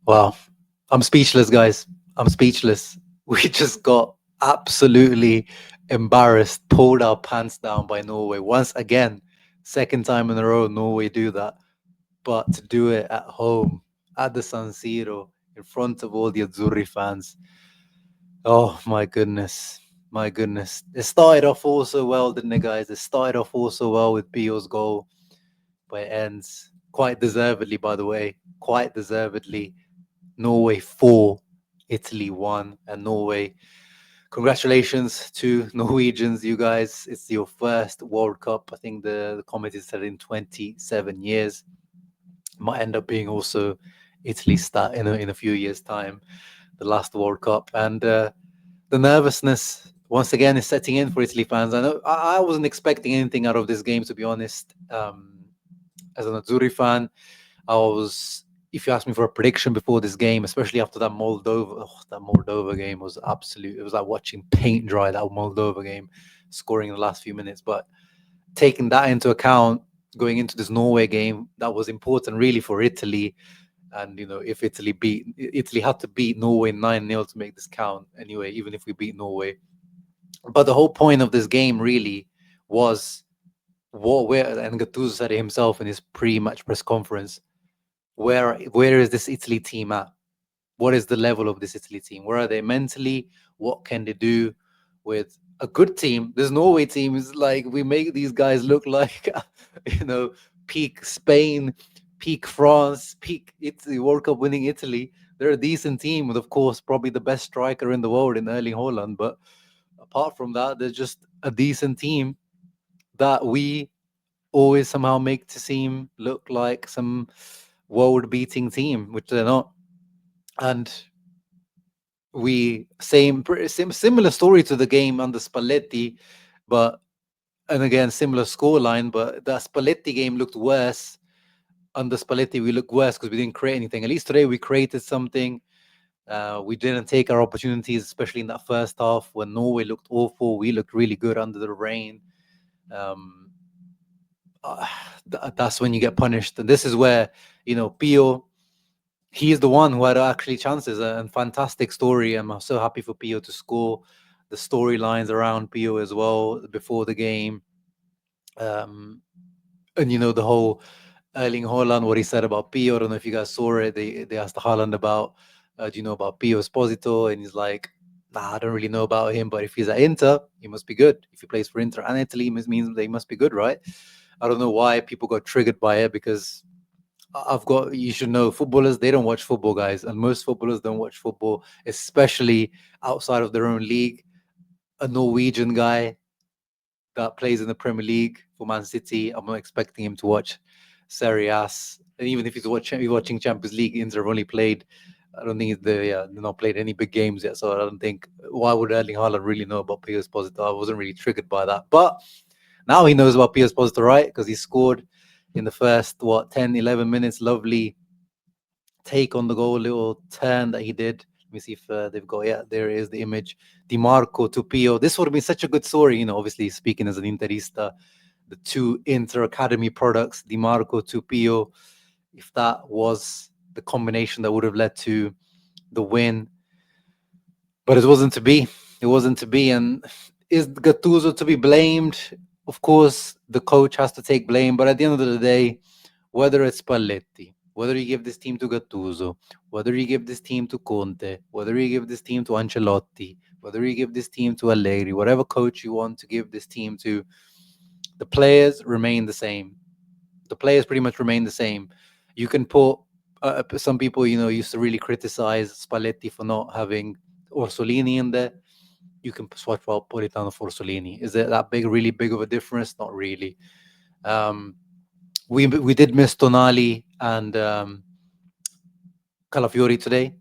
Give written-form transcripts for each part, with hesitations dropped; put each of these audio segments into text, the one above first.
Wow. I'm speechless, guys. I'm speechless. We just got absolutely embarrassed, pulled our pants down by Norway once again. Second time in a row, Norway do that. But to do it at home, at the San Siro, in front of all the Azzurri fans. Oh my goodness. My goodness. It started off all so well, didn't it, guys? It started off all so well with Pio's goal, but it ends quite deservedly, by the way. Quite deservedly. Norway 4, Italy 1, and Norway. Congratulations to Norwegians, you guys. It's your first World Cup. I think the committee said in 27 years. Might end up being also Italy's start in a few years' time, the last World Cup. And the nervousness once again is setting in for Italy fans. I know I wasn't expecting anything out of this game, to be honest. As an Azzurri fan, I was. If you asked me for a prediction before this game, especially after that Moldova game was absolute. It was like watching paint dry. That Moldova game, scoring in the last few minutes. But taking that into account, going into this Norway game, that was important really for Italy. And if Italy had to beat Norway 9-0 to make this count. Anyway, even if we beat Norway, but the whole point of this game really was and Gattuso said it himself in his pre-match press conference. Where is this Italy team at? What is the level of this Italy team? Where are they mentally? What can they do with a good team? This Norway team is like, we make these guys look like peak Spain, peak France, peak Italy, World Cup winning Italy. They're a decent team with, of course, probably the best striker in the world in Erling Haaland. But apart from that, they're just a decent team that we always somehow make to seem look like some world-beating team, which they're not. And similar story to the game under Spalletti, and again similar scoreline. But the Spalletti game looked worse. Under Spalletti, we looked worse because we didn't create anything. At least today, we created something. We didn't take our opportunities, especially in that first half when Norway looked awful. We looked really good under the rain. Um, that's when you get punished. And this is where, Pio, he is the one who had actually chances, and fantastic story. I'm so happy for Pio to score. The storylines around Pio as well before the game. And, the whole Erling Haaland, what he said about Pio. I don't know if you guys saw it. They asked Haaland about, do you know about Pio Esposito? And he's like, nah, I don't really know about him, but if he's at Inter, he must be good. If he plays for Inter and Italy, it means they must be good, right? I don't know why people got triggered by it, because you should know, footballers, they don't watch football, guys. And most footballers don't watch football, especially outside of their own league. A Norwegian guy that plays in the Premier League for Man City, I'm not expecting him to watch Serie A. And even if he's watching Champions League, Inter have only played, I don't think they're not played any big games yet. So I don't think, why would Erling Haaland really know about Pio Esposito? I wasn't really triggered by that. But now he knows about Pio Esposito, right? Because he scored in the first, 10, 11 minutes. Lovely take on the goal, little turn that he did. Let me see if they've got, yeah, there is the image. Di Marco to Pio. This would have been such a good story, obviously speaking as an Interista, the two Inter Academy products, Di Marco to Pio, if that was the combination that would have led to the win. But it wasn't to be. It wasn't to be. And is Gattuso to be blamed? Of course, the coach has to take blame. But at the end of the day, whether it's Spalletti, whether you give this team to Gattuso, whether you give this team to Conte, whether you give this team to Ancelotti, whether you give this team to Allegri, whatever coach you want to give this team to, the players remain the same. The players pretty much remain the same. You can put some people, used to really criticize Spalletti for not having Orsolini in there. You can swap out Politano for Orsolini. Is it that big, really big of a difference? Not really. We did miss Tonali and Calafiori today,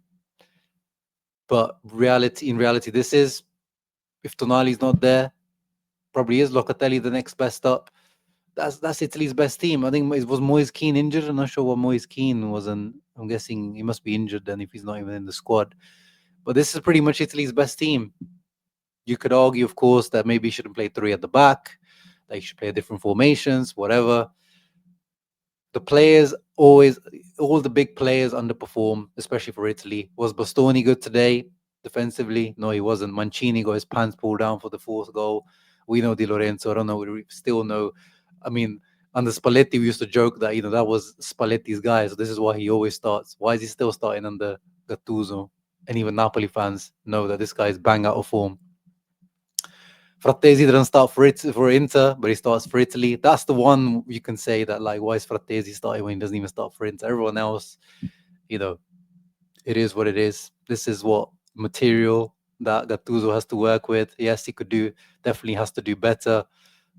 but in reality, this is, if Tonali's not there, probably is Locatelli the next best up. That's Italy's best team. I think it was Moise Kean injured. I'm not sure what Moise Kean was, and I'm guessing he must be injured then if he's not even in the squad. But this is pretty much Italy's best team. You could argue, of course, that maybe he shouldn't play three at the back, that he should play different formations, whatever. The players always, all the big players underperform, especially for Italy. Was Bastoni good today defensively? No, he wasn't. Mancini got his pants pulled down for the fourth goal. We know Di Lorenzo. I don't know. We still know. I mean, under Spalletti, we used to joke that that was Spalletti's guy. So this is why he always starts. Why is he still starting under Gattuso? And even Napoli fans know that this guy is bang out of form. Frattesi didn't start for Inter, but he starts for Italy. That's the one you can say that, like, why is Frattesi starting when he doesn't even start for Inter? Everyone else, you know, it is what it is. This is what material that Gattuso has to work with. Yes, he could definitely has to do better.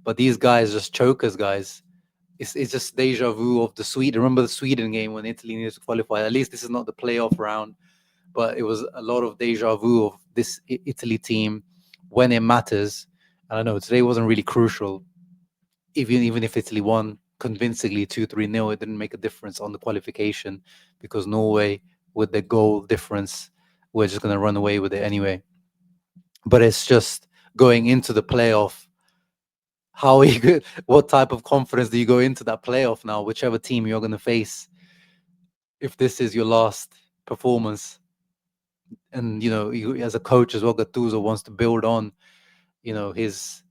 But these guys just chokers, guys. It's just deja vu of the Sweden. Remember the Sweden game when Italy needed to qualify? At least this is not the playoff round, but it was a lot of deja vu of this Italy team when it matters. I don't know. Today wasn't really crucial. Even if Italy won convincingly 2-3-0, it didn't make a difference on the qualification because Norway, with the goal difference, we're just going to run away with it anyway. But it's just going into the playoff. How are you? What type of confidence do you go into that playoff now? Whichever team you're going to face, if this is your last performance, and you, as a coach as well, Gattuso wants to build on, his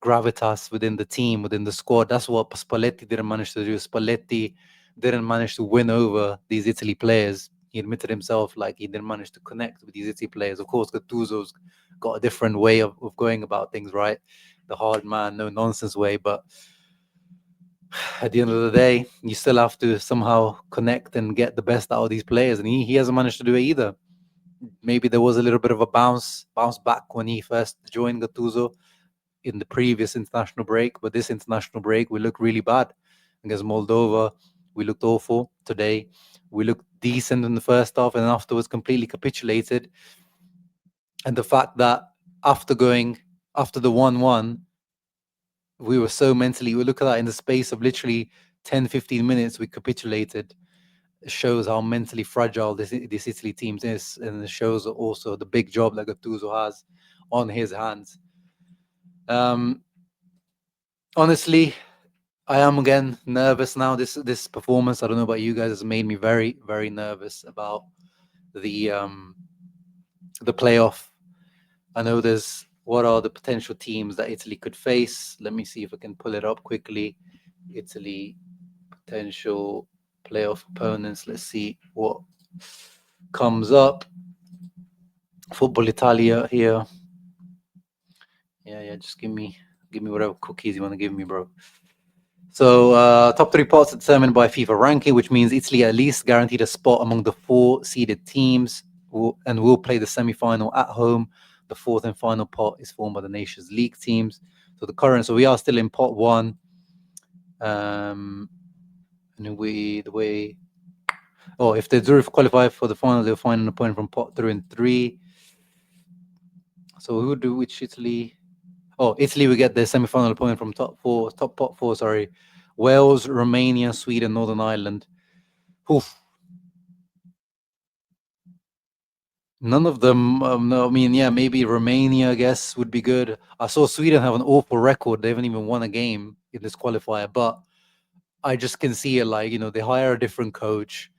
gravitas within the team, within the squad. That's what Spalletti didn't manage to do. Spalletti didn't manage to win over these Italy players. He admitted himself, like, he didn't manage to connect with these Italy players. Of course, Gattuso's got a different way of going about things, right? The hard man, no nonsense way. But at the end of the day, you still have to somehow connect and get the best out of these players. And he hasn't managed to do it either. Maybe there was a little bit of a bounce back when he first joined Gattuso in the previous international break, but this international break we look really bad against Moldova. We looked awful today. We looked decent in the first half, and then afterwards completely capitulated. And the fact that after the 1-1, we were so mentally, we look at that in the space of literally 10-15 minutes, we capitulated. It shows how mentally fragile this Italy team is, and it shows also the big job that Gattuso has on his hands. Honestly, I am again nervous now. This performance, I don't know about you guys, has made me very, very nervous about the playoff. I know there's what are the potential teams that Italy could face. Let me see if I can pull it up quickly. Italy potential playoff opponents. Let's see what comes up. Football Italia here. Yeah. Just give me whatever cookies you want to give me, bro. So top three spots are determined by FIFA ranking, which means Italy at least guaranteed a spot among the 4 seeded teams and will play the semi-final at home. The fourth and final pot is formed by the Nations League teams. So we are still in pot 1. And if they do qualify for the final, they'll find an opponent from pot 3 and 3. So which Italy? Oh, Italy will get their semi-final opponent from top pot 4, sorry. Wales, Romania, Sweden, Northern Ireland. Oof. None of them. No, I mean, yeah, maybe Romania, I guess, would be good. I saw Sweden have an awful record. They haven't even won a game in this qualifier, but I just can see it like, they hire a different coach.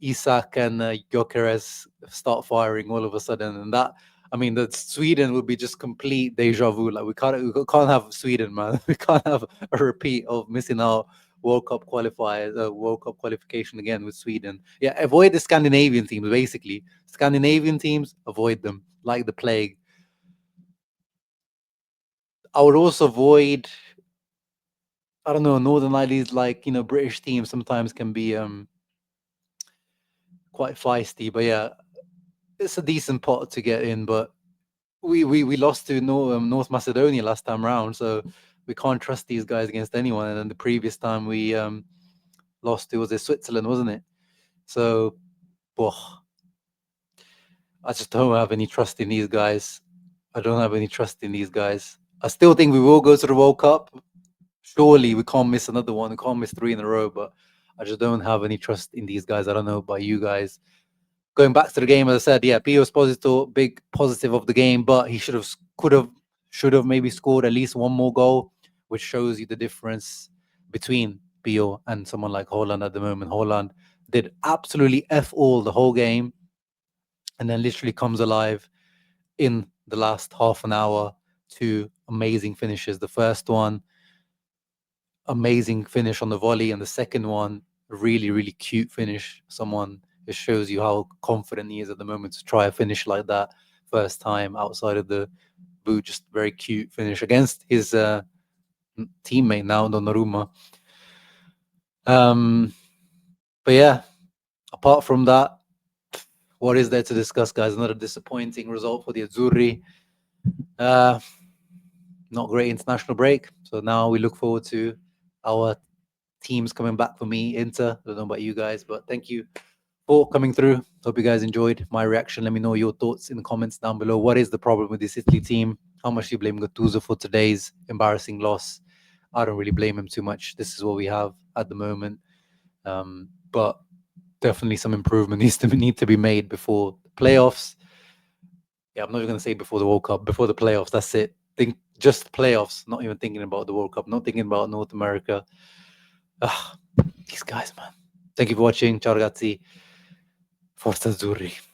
Isak and Gyökeres start firing all of a sudden, and that, I mean, that Sweden would be just complete deja vu. Like we can't have Sweden, man. We can't have a repeat of missing out World Cup qualifiers, World Cup qualification again with Sweden. Yeah, avoid the Scandinavian teams. Basically, Scandinavian teams, avoid them like the plague. I would also avoid. I don't know, Northern Ireland, like British teams sometimes can be quite feisty, but yeah, it's a decent pot to get in, but we lost to North Macedonia last time round, so we can't trust these guys against anyone. And then the previous time we lost to, was it Switzerland, wasn't it? So, I just don't have any trust in these guys. I don't have any trust in these guys. I still think we will go to the World Cup. Surely we can't miss another one. We can't miss 3 in a row, but I just don't have any trust in these guys. I don't know about you guys. Going back to the game, as I said, yeah, Pio Esposito, big positive of the game, but he should have maybe scored at least one more goal, which shows you the difference between Pio and someone like Holland at the moment. Holland did absolutely F all the whole game and then literally comes alive in the last half an hour. Two amazing finishes. The first one, amazing finish on the volley, and the second one, really, really cute finish. It shows you how confident he is at the moment to try a finish like that first time outside of the boot. Just very cute finish against his teammate now, Donnarumma. But yeah, apart from that, what is there to discuss, guys? Another disappointing result for the Azzurri. Not great international break. So now we look forward to our teams coming back for me, Inter. I don't know about you guys, but thank you for coming through. Hope you guys enjoyed my reaction. Let me know your thoughts in the comments down below. What is the problem with this Italy team? How much do you blame Gattuso for today's embarrassing loss? I don't really blame him too much. This is what we have at the moment. But definitely some improvement need to be made before the playoffs. Yeah, I'm not even going to say before the World Cup, before the playoffs. That's it. Think just playoffs, not even thinking about the World Cup, not thinking about North America. These guys, man. Thank you for watching. Ciao ragazzi. Forza Azzurri.